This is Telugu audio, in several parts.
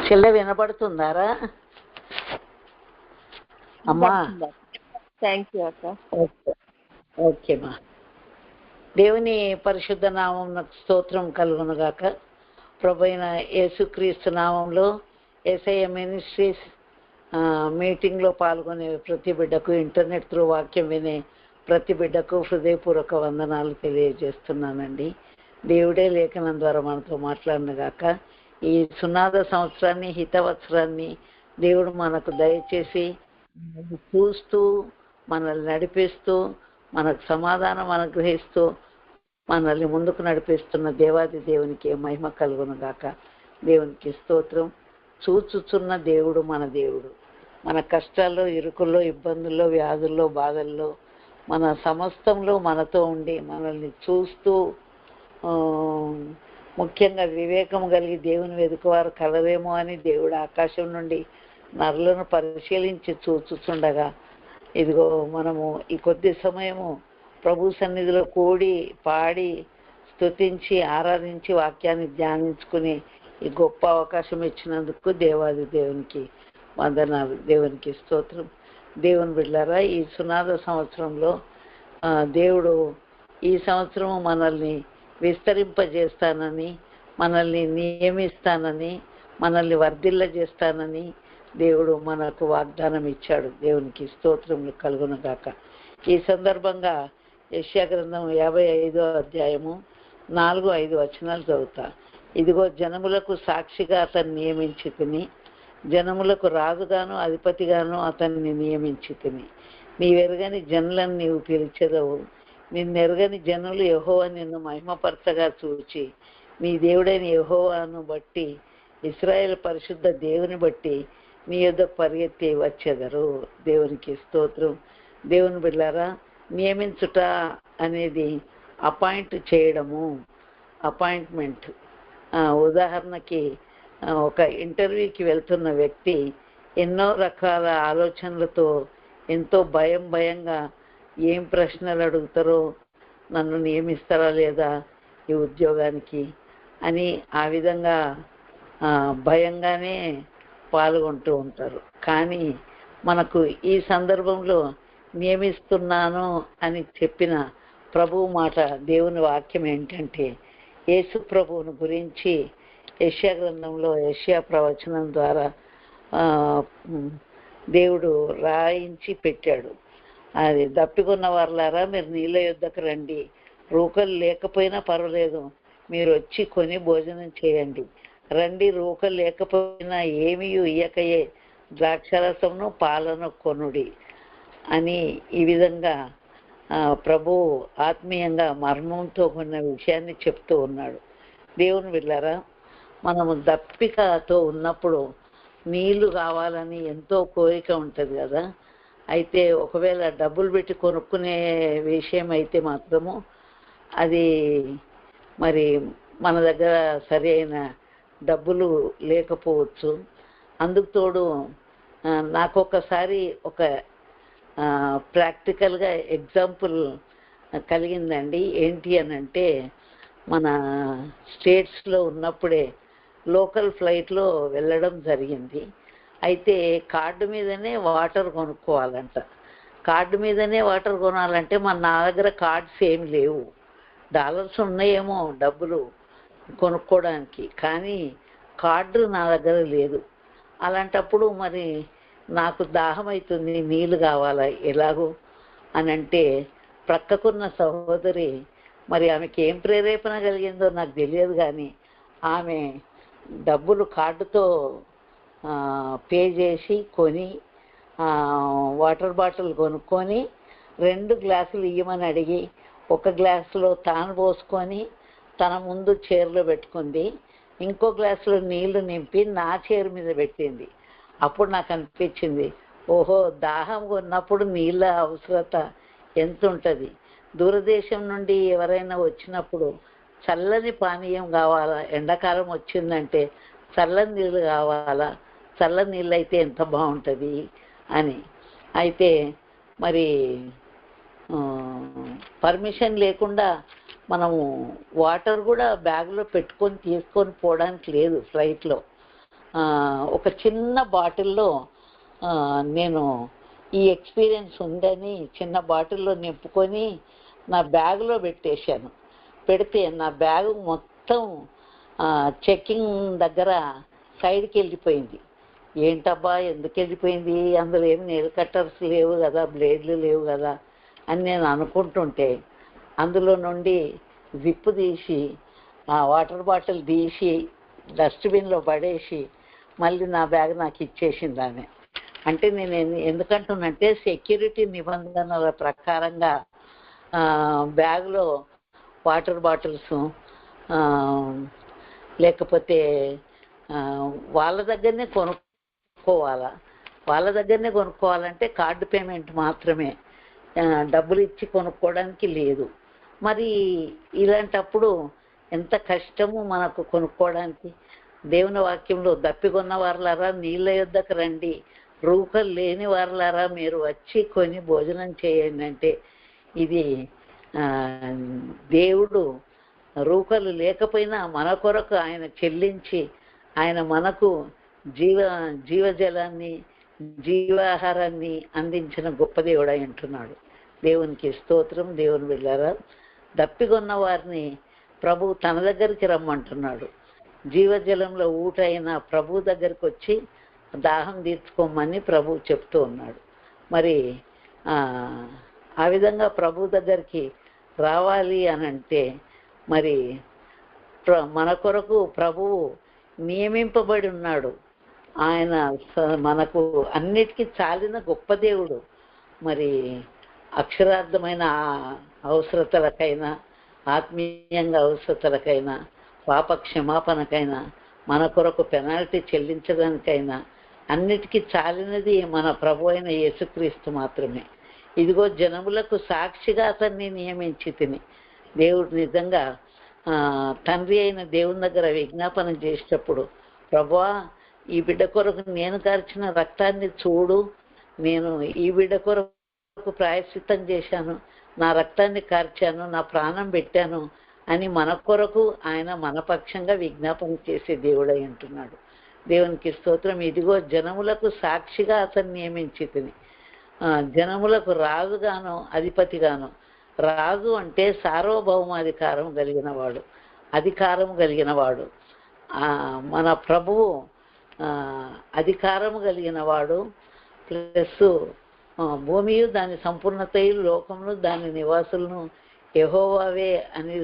చెల్లె వినపడుతుందారా అమ్మా? థ్యాంక్ యూ అక్క. ఓకేమా. దేవుని పరిశుద్ధ నామం స్తోత్రం కలుగునుగాక. ప్రభువైన యేసుక్రీస్తు నామంలో యేసయ్య మినిస్ట్రీస్ మీటింగ్లో పాల్గొనే ప్రతి బిడ్డకు, ఇంటర్నెట్ త్రూ వాక్యం వినే ప్రతి బిడ్డకు హృదయపూర్వక వందనాలు తెలియజేస్తున్నానండి. దేవుడే లేఖనం ద్వారా మనతో మాట్లాడినగాక. ఈ సునాద సంవత్సరాన్ని, హితవత్సరాన్ని దేవుడు మనకు దయచేసి చూస్తూ, మనల్ని నడిపిస్తూ, మనకు సమాధానం అనుగ్రహిస్తూ, మనల్ని ముందుకు నడిపిస్తున్న దేవాది దేవునికి మహిమ కలుగునుగాక. దేవునికి స్తోత్రం. చూచుచున్న దేవుడు మన దేవుడు. మన కష్టాల్లో, ఇరుకుల్లో, ఇబ్బందుల్లో, వ్యాధుల్లో, బాధల్లో, మన సమస్తంలో మనతో ఉండి మనల్ని చూస్తూ, ముఖ్యంగా వివేకం కలిగి దేవుని వెతుకువారు కలరేమో అని దేవుడు ఆకాశం నుండి నరులను పరిశీలించి చూచుచుండగా, ఇదిగో మనము ఈ కొద్ది సమయము ప్రభు సన్నిధిలో కూడి పాడి స్తుతించి ఆరాధించి వాక్యాన్ని ధ్యానించుకుని ఈ గొప్ప అవకాశం ఇచ్చినందుకు దేవాది దేవునికి వందనాలు. దేవునికి స్తోత్రం. దేవుని బిడ్డలారా, ఈ సునాద సంవత్సరంలో దేవుడు ఈ సంవత్సరము మనల్ని విస్తరింపజేస్తానని, మనల్ని నియమిస్తానని, మనల్ని వర్ధిల్లజేస్తానని దేవుడు మనకు వాగ్దానం ఇచ్చాడు. దేవునికి స్తోత్రములు కలుగునుగాక. ఈ సందర్భంగా యెషయా గ్రంథం 55వ అధ్యాయము 4-5 వచనాలు చదువుతా. ఇదిగో జనములకు సాక్షిగా అతన్ని నియమించి తిని, జనములకు రాజుగాను అధిపతిగాను అతన్ని నియమించి తిని. నీవెరగని జనులను నీవు పిలిచెదవు. నిన్నెరగని జనులు యెహోవా నిన్ను మహిమపరచగా చూచి, నీ దేవుడైన యెహోవాను బట్టి, ఇశ్రాయేలు పరిశుద్ధ దేవుని బట్టి నీ యొద్ద పరిగెత్తి వచ్చెదరు. దేవునికి స్తోత్రం. దేవుని బిడ్డలారా, నియమించుట అనేది అపాయింట్ చేయడము, అపాయింట్మెంట్. ఉదాహరణకి ఒక ఇంటర్వ్యూకి వెళ్తున్న వ్యక్తి ఎన్నో రకాల ఆలోచనలతో, ఎంతో భయంగా ఏం ప్రశ్నలు అడుగుతారో, నన్ను నియమిస్తారా లేదా ఈ ఉద్యోగానికి అని ఆ విధంగా భయంగానే పాల్గొంటూ ఉంటారు. కానీ మనకు ఈ సందర్భంలో నియమిస్తున్నాను అని చెప్పిన ప్రభువు మాట, దేవుని వాక్యం ఏంటంటే, యేసు ప్రభువును గురించి యెషయా గ్రంథంలో యెషయా ప్రవచనం ద్వారా దేవుడు రాయించి పెట్టాడు. అది దప్పికొన్న వారులారా, మీరు నీళ్ళ యొద్దకు రండి, రూకలు లేకపోయినా పర్వాలేదు, మీరు వచ్చి కొని భోజనం చేయండి. రండి, రూకలు లేకపోయినా ఏమీ ఇయ్యకయే ద్రాక్షరసమును పాలను కొనుడి అని ఈ విధంగా ప్రభు ఆత్మీయంగా మర్మంతో ఉన్న విషయాన్ని చెప్తూ ఉన్నాడు. దేవుని బిడ్డలారా, మనము దప్పికతో ఉన్నప్పుడు నీళ్లు కావాలని ఎంతో కోరిక ఉంటుంది కదా. అయితే ఒకవేళ డబ్బులు పెట్టి కొనుక్కునే విషయం అయితే మాత్రము అది మరి మన దగ్గర సరి అయిన డబ్బులు లేకపోవచ్చు. అందుకు తోడు నాకు ఒకసారి ఒక ప్రాక్టికల్గా ఎగ్జాంపుల్ కలిగిందండి. ఏంటి అని అంటే, మన స్టేట్స్లో ఉన్నప్పుడే లోకల్ ఫ్లైట్లో వెళ్ళడం జరిగింది. అయితే కార్డు మీదనే వాటర్ కొనుక్కోవాలంట. కార్డు మీదనే వాటర్ కొనాలంటే నా దగ్గర కార్డ్స్ ఏమి లేవు. డాలర్స్ ఉన్నాయేమో డబ్బులు కొనుక్కోవడానికి, కానీ కార్డు నా దగ్గర లేదు. అలాంటప్పుడు మరి నాకు దాహం అవుతుంది, నీళ్ళు కావాలా ఎలాగో అని అంటే, ప్రక్కకున్న సహోదరి, మరి ఆమెకి ఏం ప్రేరేపణ కలిగిందో నాకు తెలియదు, కానీ ఆమె డబ్బులు కార్డుతో పే చేసి కొని వాటర్ బాటిల్ కొనుక్కొని 2 గ్లాసులు ఇవ్వమని అడిగి, ఒక గ్లాసులో తాను పోసుకొని తన ముందు చైర్లో పెట్టుకుంది, ఇంకో గ్లాసులో నీళ్లు నింపి నా చైర్ మీద పెట్టింది. అప్పుడు నాకు అనిపించింది, ఓహో, దాహం ఉన్నప్పుడు నీళ్ళ అవసరత ఎంత ఉంటుంది. దూరదేశం నుండి ఎవరైనా వచ్చినప్పుడు చల్లని పానీయం కావాలా, ఎండాకాలం వచ్చిందంటే చల్లని నీళ్ళు కావాలా, చల్లని నీళ్ళు అయితే ఎంత బాగుంటుంది అని. అయితే మరి పర్మిషన్ లేకుండా మనము వాటర్ కూడా బ్యాగ్లో పెట్టుకొని తీసుకొని పోవడానికి లేదు ఫ్లైట్లో. ఒక చిన్న బాటిల్లో నేను ఈ ఎక్స్పీరియన్స్ ఉందని చిన్న బాటిల్లో నింపుకొని నా బ్యాగ్లో పెట్టేశాను. పెడితే నా బ్యాగు మొత్తం చెక్కింగ్ దగ్గర సైడ్కి వెళ్ళిపోయింది. ఏంటబ్బా ఎందుకు వెళ్ళిపోయింది, అందులో ఏమి నెయిల్ కట్టర్స్ లేవు కదా, బ్లేడ్లు లేవు కదా అని నేను అనుకుంటుంటే అందులో నుండి జిప్పు తీసి ఆ వాటర్ బాటిల్ తీసి డస్ట్బిన్లో పడేసి మళ్ళీ నా బ్యాగ్ నాకు ఇచ్చేసింది ఆమె. అంటే నేను ఎందుకంటున్నంటే సెక్యూరిటీ నిబంధనల ప్రకారంగా బ్యాగ్లో వాటర్ బాటిల్స్ లేకపోతే వాళ్ళ దగ్గరనే కొనుక్కోవాలంటే కార్డు పేమెంట్ మాత్రమే, డబ్బులు ఇచ్చి కొనుక్కోవడానికి లేదు. మరి ఇలాంటప్పుడు ఎంత కష్టము మనకు కొనుక్కోవడానికి. దేవుని వాక్యంలో దప్పికొన్న వారులారా నీళ్ళ యొద్దకు రండి, రూకలు లేని వారులారా మీరు వచ్చి కొని భోజనం చేయండి అంటే ఇది దేవుడు రూకలు లేకపోయినా మన కొరకు ఆయన చెల్లించి ఆయన మనకు జీవజలాన్ని జీవాహారాన్ని అందించిన గొప్ప దేవుడై ఉంటున్నాడు. దేవునికి స్తోత్రం. దేవుని బిడ్డలారా, దప్పికొన్న వారిని ప్రభు తన దగ్గరికి రమ్మంటున్నాడు. జీవజలంలో ఊటైన ప్రభు దగ్గరికి వచ్చి దాహం తీర్చుకోమని ప్రభు చెప్తూ ఉన్నాడు. మరి ఆ విధంగా ప్రభు దగ్గరికి రావాలి అని అంటే మరి మన కొరకు ప్రభువు నియమింపబడి ఉన్నాడు. ఆయన మనకు అన్నిటికీ చాలిన గొప్ప దేవుడు. మరి అక్షరార్థమైన అవసరతలకైనా ఆత్మీయంగా అవసరతలకైనా పాప క్షమాపణకైనా మన కొరకు పెనాల్టీ చెల్లించడానికైనా అన్నిటికీ చాలినది మన ప్రభు అయిన యేసుక్రీస్తు మాత్రమే. ఇదిగో జనములకు సాక్షిగా అతన్ని నియమించి తిని దేవుడు నిజంగా తండ్రి అయిన దేవుని దగ్గర విజ్ఞాపన చేసేటప్పుడు, ప్రభువా ఈ బిడ్డ కొరకు నేను కార్చిన రక్తాన్ని చూడు, నేను ఈ బిడ్డ కొరకు ప్రాయశ్చిత్తం చేశాను, నా రక్తాన్ని కార్చాను, నా ప్రాణం పెట్టాను అని మన కొరకు ఆయన మన పక్షంగా విజ్ఞాపన చేసే దేవుడై ఉంటున్నాడు. దేవునికి స్తోత్రం. ఇదిగో జనములకు సాక్షిగా అతన్ని నియమించి తిని, జనములకు రాజుగాను అధిపతిగాను. రాజు అంటే సార్వభౌమాధికారం కలిగిన వాడు, అధికారం కలిగిన వాడు. మన ప్రభువు అధికారము కలిగిన వాడు, ప్లస్ భూమియు దాని సంపూర్ణతయు లోకమును దాని నివాసులను యెహోవావే అని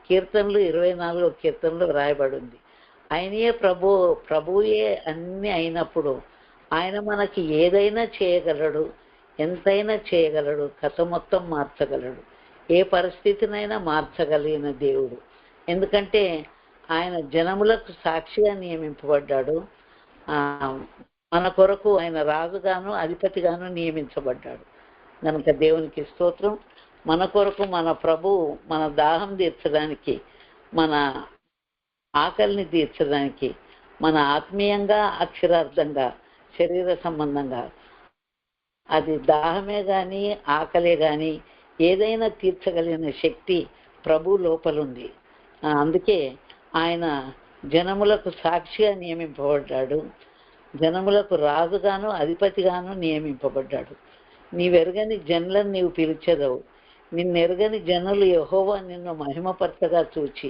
కీర్తనలు 24వ కీర్తనలో వ్రాయబడి ఉంది. ఆయనయే ప్రభువే అన్నీ అయినప్పుడు ఆయన మనకి ఏదైనా చేయగలడు, ఎంతైనా చేయగలడు, కథ మొత్తం మార్చగలడు, ఏ పరిస్థితినైనా మార్చగలిగిన దేవుడు. ఎందుకంటే ఆయన జనములకు సాక్షిగా నియమింపబడ్డాడు. మన కొరకు ఆయన రాజుగాను అధిపతిగాను నియమించబడ్డాడు కనుక దేవునికి స్తోత్రం. మన కొరకు మన ప్రభు మన దాహం తీర్చడానికి, మన ఆకలిని తీర్చడానికి, మన ఆత్మీయంగా అక్షరార్థంగా శరీర సంబంధంగా అది దాహమే కానీ ఆకలే కానీ ఏదైనా తీర్చగలిగిన శక్తి ప్రభు లోపలుంది. అందుకే ఆయన జనములకు సాక్షిగా నియమింపబడ్డాడు, జనములకు రాజుగాను అధిపతిగాను నియమింపబడ్డాడు. నీవెరగని జనులను నీవు పిలిచెదవు, నిన్నెరగని జనులు యెహోవా నిన్ను మహిమపరచగా చూచి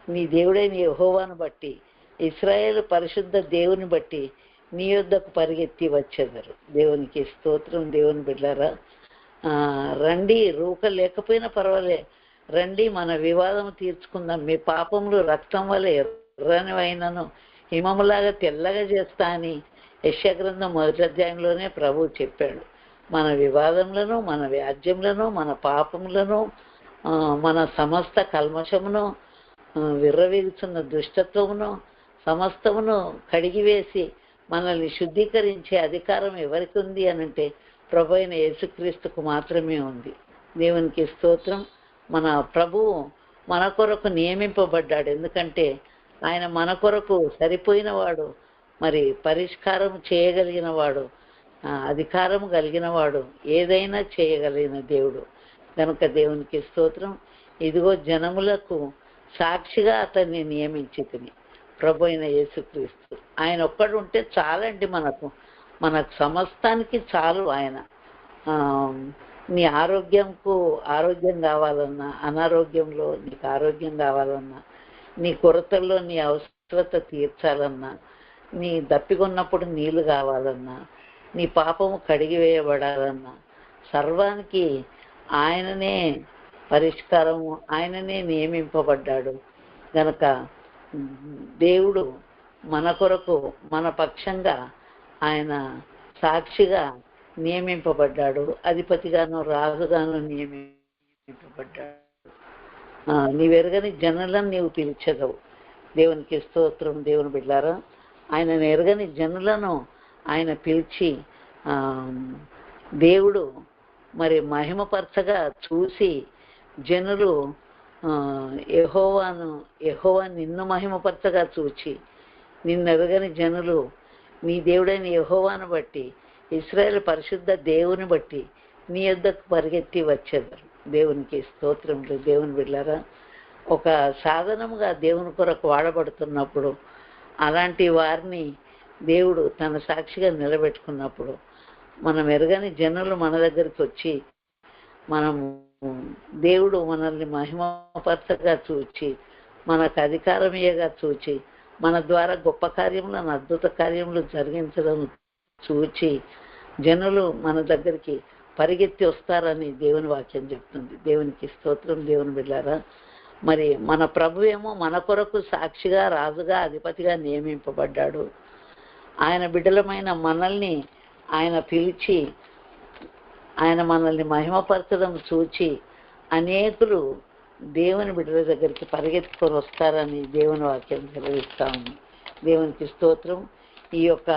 నీ దేవుడైన యెహోవాను బట్టి ఇశ్రాయేలు పరిశుద్ధ దేవుని బట్టి నీ యొద్దకు పరిగెత్తి వచ్చేదరు. దేవునికి స్తోత్రం. దేవుని బిడ్డలారా, రండి, రూక లేకపోయినా పర్వాలే, రండి మన వివాదం తీర్చుకుందాం. మీ పాపములు రక్తం వల్ల ఎర్రనివైనను హిమములాగా తెల్లగా చేస్తా అని యెషయా గ్రంథం 1వ అధ్యాయంలోనే ప్రభువు చెప్పాడు. మన వివాదములను, మన వ్యాజ్యములను, మన పాపములను, మన సమస్త కల్మషమును, విర్రవీగుతున్న దుష్టత్వమును సమస్తమును కడిగివేసి మనల్ని శుద్ధీకరించే అధికారం ఎవరికి ఉంది అనంటే ప్రభు అయిన యేసుక్రీస్తుకు మాత్రమే ఉంది. దేవునికి స్తోత్రం. మన ప్రభువు మన కొరకు నియమింపబడ్డాడు. ఎందుకంటే ఆయన మన కొరకు సరిపోయిన వాడు, మరి పరిష్కారం చేయగలిగిన వాడు, అధికారం కలిగిన వాడు, ఏదైనా చేయగలిగిన దేవుడు కనుక దేవునికి స్తోత్రం. ఇదిగో జనములకు సాక్షిగా అతన్ని నియమించి తిని ప్రభు అయిన యేసుక్రీస్తు. ఆయన ఒక్కడు ఉంటే చాలండి మనకు సమస్తానికి చాలు ఆయన. నీ ఆరోగ్యం కావాలన్నా, అనారోగ్యంలో నీకు ఆరోగ్యం కావాలన్నా, నీ కొరతల్లో నీ అవసరత తీర్చాలన్నా, నీ దప్పికొన్నప్పుడు నీళ్లు కావాలన్నా, నీ పాపము కడిగివేయబడాలన్నా, సర్వానికి ఆయననే పరిష్కారము, ఆయననే నియమింపబడ్డాడు గనక దేవుడు మన కొరకు మన పక్షంగా ఆయన సాక్షిగా నియమింపబడ్డాడు, అధిపతిగాను రాజుగాను నియమింపబడ్డాడు. నీవెరగని జనులను నీవు పిలిచెదవు. దేవునికి స్తోత్రం. దేవుని బిడ్డారా, ఆయన ఎరగని జనులను ఆయన పిలిచి దేవుడు మరి మహిమపరచగా చూసి జనులు యెహోవా నిన్ను మహిమపరచగా చూచి, నిన్నెరగని జనులు నీ దేవుడైన యెహోవాను బట్టి, ఇశ్రాయేలు పరిశుద్ధ దేవుని బట్టి నీ యొద్దకు పరిగెత్తి వచ్చేదారు. దేవునికి స్తోత్రములు. దేవుని బిడ్డలారా, ఒక సాధనముగా దేవుని కొరకు వాడబడుతున్నప్పుడు, అలాంటి వారిని దేవుడు తన సాక్షిగా నిలబెట్టుకున్నప్పుడు, మనం ఎరగని జనులు మన దగ్గరికి వచ్చి మనము దేవుడు మనల్ని మహిమపరచగా చూచి, మనకు అధికారమయ్యగా చూచి, మన ద్వారా గొప్ప కార్యములను అద్భుత కార్యములు జరిగించడం చూచి జనులు మన దగ్గరికి పరిగెత్తి వస్తారని దేవుని వాక్యం చెప్తుంది. దేవునికి స్తోత్రం. దేవుని బిడ్డారా, మరి మన ప్రభు ఏమో మన కొరకు సాక్షిగా, రాజుగా, అధిపతిగా నియమింపబడ్డాడు. ఆయన బిడ్డలమైన మనల్ని ఆయన పిలిచి, ఆయన మనల్ని మహిమపరచడం చూచి అనేకులు దేవుని బిడ్డల దగ్గరికి పరిగెత్తుకొని వస్తారని దేవుని వాక్యం సెలవిస్తా ఉంది. దేవునికి స్తోత్రం. ఈ యొక్క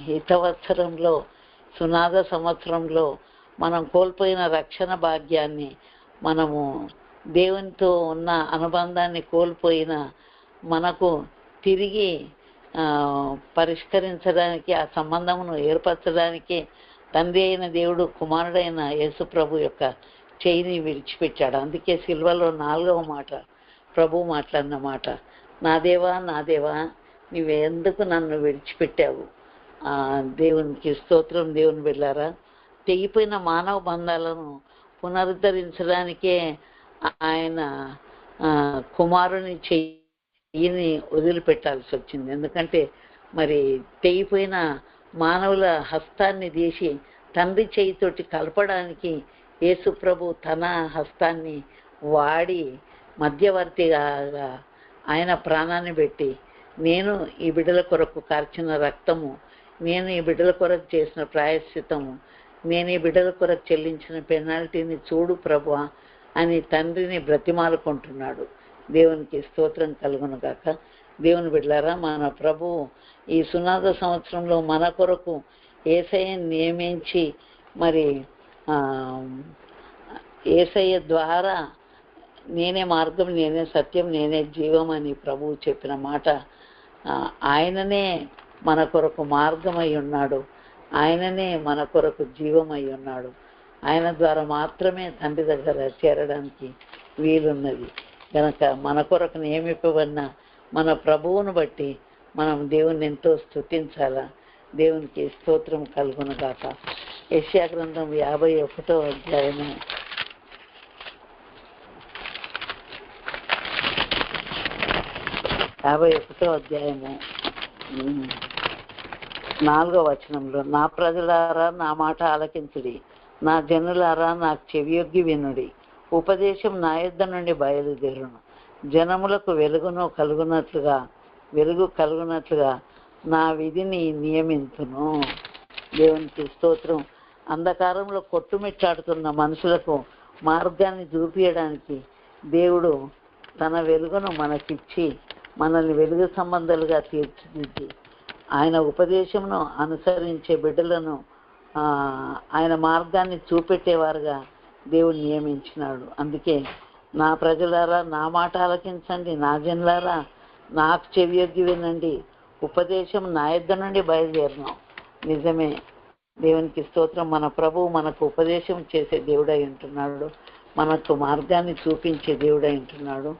హితవత్సరంలో, సునాద సంవత్సరంలో మనం కోల్పోయిన రక్షణ భాగ్యాన్ని, మనము దేవునితో ఉన్న అనుబంధాన్ని కోల్పోయిన మనకు తిరిగి పరిష్కరించడానికి, ఆ సంబంధమును ఏర్పరచడానికి తండ్రి అయిన దేవుడు కుమారుడైన యేసు ప్రభు యొక్క చేయిని విడిచిపెట్టాడు. అందుకే సిల్వలో 4వ మాట ప్రభు మాట్లాడిన మాట, నా దేవా నా దేవా నీవెందుకు నన్ను విడిచిపెట్టావు. దేవునికి స్తోత్రం. దేవుని బిడ్డలారా, తెగిపోయిన మానవ బంధాలను పునరుద్ధరించడానికే ఆయన కుమారుని చెయ్యిని వదిలిపెట్టాల్సి వచ్చింది. ఎందుకంటే మరి తెగిపోయిన మానవుల హస్తాన్ని తీసి తండ్రి చేయితోటి కలపడానికి యేసు ప్రభు తన హస్తాన్ని వాడి మధ్యవర్తిగా ఆయన ప్రాణాన్ని పెట్టి, నేను ఈ బిడ్డల కొరకు కార్చిన రక్తము, నేను ఈ బిడ్డల కొరకు చేసిన ప్రాయశ్చితము, నేను ఈ బిడ్డల కొరకు చెల్లించిన పెనాల్టీని చూడు ప్రభువా అని తండ్రిని బ్రతిమాలుకుంటున్నాడు. దేవునికి స్తోత్రం కలుగును గాక. దేవుని బిడ్డలారా, మన ప్రభువు ఈ సునాద సంవత్సరంలో మన కొరకు యేసయ్యను నియమించి, మరి యేసయ్య ద్వారా నేనే మార్గం, నేనే సత్యం, నేనే జీవం అని ప్రభువు చెప్పిన మాట, ఆయననే మన కొరకు మార్గమై ఉన్నాడు, ఆయననే మన కొరకు జీవమై ఉన్నాడు. ఆయన ద్వారా మాత్రమే తండ్రి దగ్గర చేరడానికి వీలున్నది. కనుక మన కొరకు నియమింపబడిన మన ప్రభువును బట్టి మనం దేవుని ఎంతో స్తుతించాలా. దేవునికి స్తోత్రం కలుగును గాక. యెషయా గ్రంథం 51వ అధ్యాయము 4వ వచనంలో, నా ప్రజలారా నా మాట ఆలకించుడి, నా జనులారా నాకు చెవియొగ్గి వినుడి. ఉపదేశం నా యొద్ద నుండి బయలుదేరును, జనములకు వెలుగు కలుగునట్లుగా నా విధిని నియమించును. దేవునికి స్తోత్రం. అంధకారంలో కొట్టుమిట్టాడుతున్న మనుషులకు మార్గాన్ని చూపించడానికి దేవుడు తన వెలుగును మనకిచ్చి మనల్ని వెలుగు సంబంధాలుగా తీర్చిదిద్ది, ఆయన ఉపదేశమును అనుసరించే బిడ్డలను ఆయన మార్గాన్ని చూపెట్టేవారుగా దేవుడు నియమించినాడు. అందుకే నా ప్రజలారా నా మాట ఆలకించండి, నా జనులారా నాకు చెవియొగ్గి వినండి, ఉపదేశం నా యొద్ద నుండి బయలుదేరను. నిజమే. దేవునికి స్తోత్రం. మన ప్రభువు మనకు ఉపదేశం చేసే దేవుడై ఉంటున్నాడు, మనకు మార్గాన్ని చూపించే దేవుడై ఉంటున్నాడు.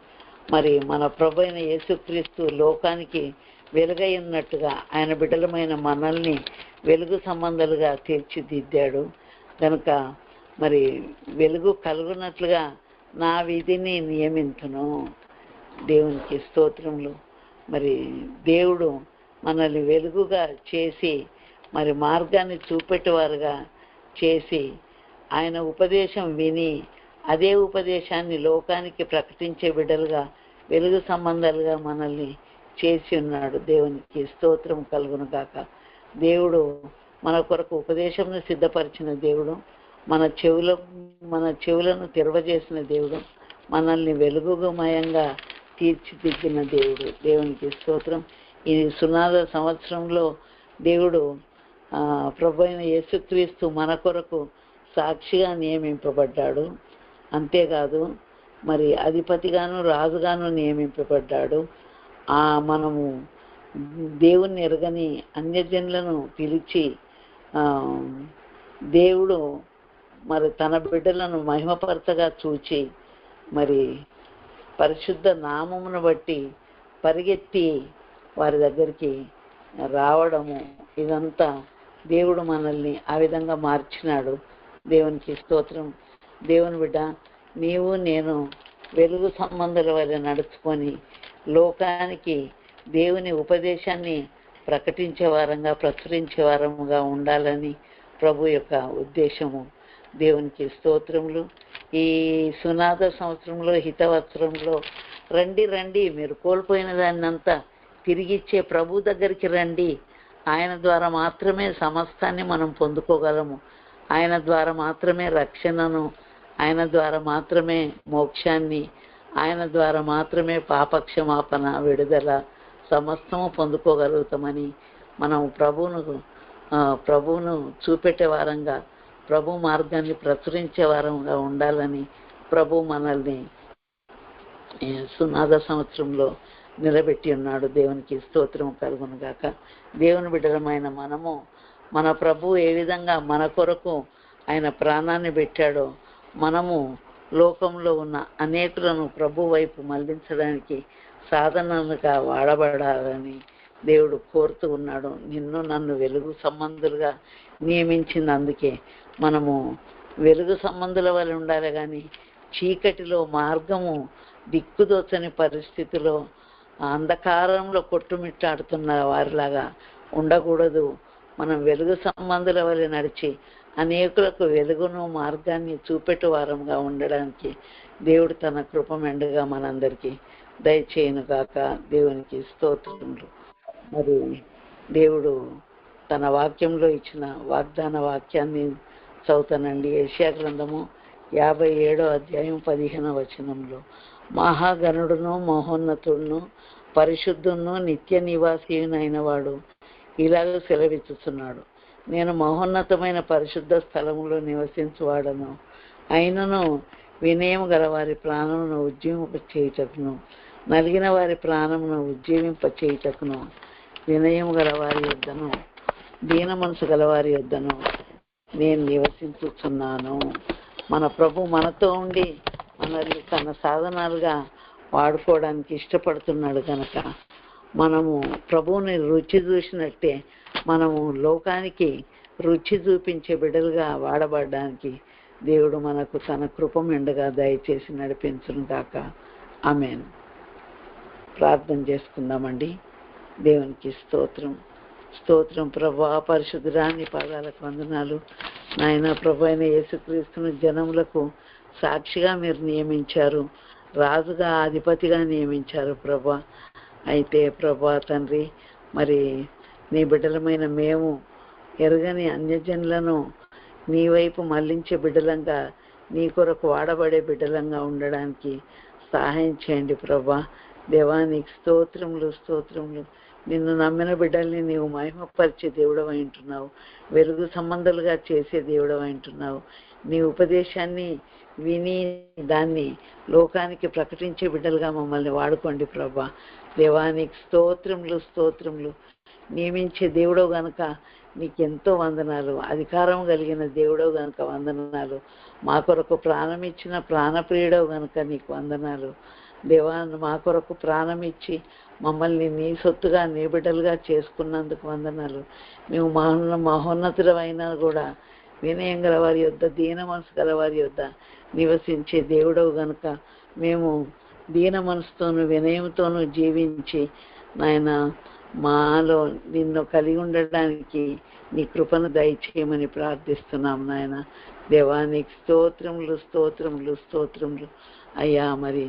మరి మన ప్రభు అయిన యేసుక్రీస్తు లోకానికి వెలుగై ఉన్నట్టుగా ఆయన బిడ్డలమైన మనల్ని వెలుగు సంబంధాలుగా తీర్చిదిద్దాడు కనుక మరి వెలుగు కలుగునట్లుగా నా విధిని నియమించును. దేవునికి స్తోత్రములు. మరి దేవుడు మనల్ని వెలుగుగా చేసి మరి మార్గాన్ని చూపెట్టేవారుగా చేసి ఆయన ఉపదేశం విని అదే ఉపదేశాన్ని లోకానికి ప్రకటించే బిడ్డలుగా వెలుగు సంబంధాలుగా మనల్ని చేసి ఉన్నాడు. దేవునికి స్తోత్రం కలుగును గాక. దేవుడు మన కొరకు ఉపదేశంను సిద్ధపరిచిన దేవుడు, మన చెవులను తెరవజేసిన దేవుడు, మనల్ని వెలుగుమయంగా తీర్చిదిద్దిన దేవుడు. దేవునికి స్తోత్రం. ఈ సునాద సంవత్సరంలో దేవుడు ప్రభు అయిన యేసుక్రీస్తు మన కొరకు సాక్షిగా నియమింపబడ్డాడు. అంతేకాదు మరి అధిపతిగాను రాజుగాను నియమింపబడ్డాడు. మనము దేవుణ్ణి ఎరగని అన్యజనులను పిలిచి దేవుడు మరి తన బిడ్డలను మహిమపరచగా చూచి మరి పరిశుద్ధ నామమును బట్టి పరిగెత్తి వారి దగ్గరికి రావడము, ఇదంతా దేవుడు మనల్ని ఆ విధంగా మార్చినాడు. దేవునికి స్తోత్రం. దేవుని బిడ్డ, నీవు నేను వెలుగు సంబంధాల వల్ల నడుచుకొని లోకానికి దేవుని ఉపదేశాన్ని ప్రకటించే వారంగా ప్రచురించే వారముగా ఉండాలని ప్రభు యొక్క ఉద్దేశము. దేవునికి స్తోత్రములు. ఈ సునాద సంవత్సరంలో హితవత్సరంలో రండి రండి, మీరు కోల్పోయిన దాన్నంతా తిరిగిచ్చే ప్రభు దగ్గరికి రండి. ఆయన ద్వారా మాత్రమే సమస్తాన్ని మనం పొందుకోగలము. ఆయన ద్వారా మాత్రమే రక్షణను, ఆయన ద్వారా మాత్రమే మోక్షాన్ని, ఆయన ద్వారా మాత్రమే పాపక్షమాపణ, విడుదల సమస్తము పొందుకోగలుగుతామని మనం ప్రభువును చూపెట్టే వారంగా, ప్రభు మార్గాన్ని ప్రచురించే వారంగా ఉండాలని ప్రభు మనల్ని సునాద సంవత్సరంలో నిలబెట్టి ఉన్నాడు. దేవునికి స్తోత్రం కలుగును గాక. దేవుని బిడ్డలమైన మనము మన ప్రభు ఏ విధంగా మన కొరకు ఆయన ప్రాణాన్ని పెట్టాడో మనము లోకంలో ఉన్న అనేకులను ప్రభు వైపు మళ్లించడానికి సాధనాలుగా వాడబడాలని దేవుడు కోరుతూ ఉన్నాడు. నిన్ను నన్ను వెలుగు సంబంధులుగా నియమించినందుకే మనము వెలుగు సంబంధుల వల్ల ఉండాలి, కానీ చీకటిలో మార్గము దిక్కుదోచని పరిస్థితిలో అంధకారంలో కొట్టుమిట్టాడుతున్న వారిలాగా ఉండకూడదు. మనం వెలుగు సంబంధుల వల్ల నడిచి అనేకులకు వెలుగును మార్గాన్ని చూపెట్టు వారంగా ఉండడానికి దేవుడు తన కృప మెండుగా మనందరికీ దయచేయును గాక. దేవునికి స్తోత్రములు. మరి దేవుడు తన వాక్యంలో ఇచ్చిన వాగ్దాన వాక్యాన్ని చదువుతానండి. యెషయా గ్రంథము 57వ అధ్యాయం 15వ వచనంలో, మహాగణుడును మహోన్నతుడును పరిశుద్ధును నిత్య నివాసియునైన వాడు ఇలాగ సెలవిచ్చుచున్నాడు, నేను మహోన్నతమైన పరిశుద్ధ స్థలములో నివసించువాడను, అయినను వినయము గల వారి ప్రాణమును ఉజ్జీవింప చేయుటకును, నలిగిన వారి ప్రాణమును ఉజ్జీవింప చేయుటకును, వినయము గల వారి యొద్దను దీన మనసు గలవారి యొద్దను నేను నివసించుచున్నాను. మన ప్రభు మనతో ఉండి మనల్ని తన సాధనాలుగా వాడుకోవడానికి ఇష్టపడుతున్నాడు కనుక మనము ప్రభువుని రుచి చూసినట్టే మనము లోకానికి రుచి చూపించే బిడ్డలుగా వాడబడడానికి దేవుడు మనకు తన కృప మెండుగా దయచేసి నడిపించును గాక. ఆమేన్. ప్రార్థన చేసుకుందామండి. దేవునికి స్తోత్రం. స్తోత్రం ప్రభా, పరిశుద్ధుడా, నీ పాదాలకు వందనాలు నాయన. ప్రభు అయిన యేసుక్రీస్తును జనములకు సాక్షిగా మీరు నియమించారు, రాజుగా అధిపతిగా నియమించారు ప్రభా. అయితే ప్రభా తండ్రి, మరి నీ బిడ్డలమైన మేము ఎరగని అన్యజనులను నీ వైపు మళ్లించే బిడ్డలంగా, నీ కొరకు వాడబడే బిడ్డలంగా ఉండడానికి సహాయం చేయండి ప్రభా. దేవా, నీకు స్తోత్రములు స్తోత్రములు. నిన్ను నమ్మిన బిడ్డల్ని నీవు మహిమపరిచే దేవుడవై ఉంటున్నావు, వెలుగు సంబంధాలుగా చేసే దేవుడవై ఉంటున్నావు. నీ ఉపదేశాన్ని విని దాన్ని లోకానికి ప్రకటించే బిడ్డలుగా మమ్మల్ని వాడుకోండి ప్రభా. దేవా, నీకు స్తోత్రములు స్తోత్రములు. నియమించే దేవుడవు గనుక నీకెంతో వందనాలు. అధికారం కలిగిన దేవుడవు గనుక వందనాలు. మా కొరకు ప్రాణం ఇచ్చిన ప్రాణప్రియుడవు గనుక నీకు వందనాలు. దేవా మా కొరకు ప్రాణం ఇచ్చి మమ్మల్ని నీ సొత్తుగా నీ బిడ్డలుగా చేసుకున్నందుకు వందనాలు. మేము మహోన్నతులమైనా కూడా వినయం గల వారి యొద్ద, దీన మనసు గల వారి యొద్ద నివసించే దేవుడవు గనుక మేము దీన మనసుతోనూ వినయంతోనూ జీవించి నాయన మాలో నిన్ను కలిగి ఉండడానికి నీ కృపను దయచేయమని ప్రార్థిస్తున్నాం నాయన. దేవానికి స్తోత్రములు స్తోత్రములు స్తోత్రములు అయ్యా. మరి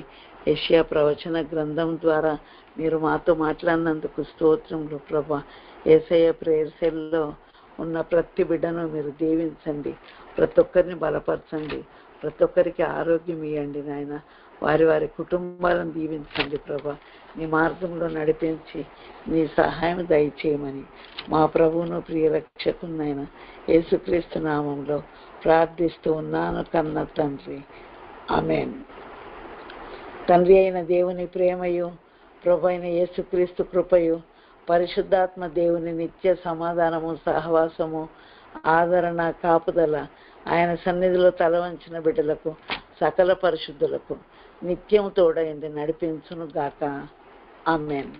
యెషయా ప్రవచన గ్రంథం ద్వారా మీరు మాతో మాట్లాడినందుకు స్తోత్రములు ప్రభా. యేసయ్య ప్రేయర్ సెల్లో ఉన్న ప్రతి బిడ్డను మీరు దీవించండి, ప్రతి ఒక్కరిని బలపరచండి, ప్రతి ఒక్కరికి ఆరోగ్యం ఇవ్వండి నాయన. వారి వారి కుటుంబాలను దీవించండి ప్రభా. నీ మార్గంలో నడిపించి నీ సహాయం దయచేయమని మా ప్రభువును ప్రియరక్షకునైన యేసుక్రీస్తు నామంలో ప్రార్థిస్తూ ఉన్నాను కన్న తండ్రి, ఆమేన్. తండ్రి అయిన దేవుని ప్రేమయు, ప్రభు అయిన యేసుక్రీస్తు కృపయు, పరిశుద్ధాత్మ దేవుని నిత్య సమాధానము, సహవాసము, ఆదరణ, కాపుదల ఆయన సన్నిధిలో తల వంచిన బిడ్డలకు సకల పరిశుద్ధులకు నిత్యము తోడైంది నడిపించును గాక. ఆమేన్.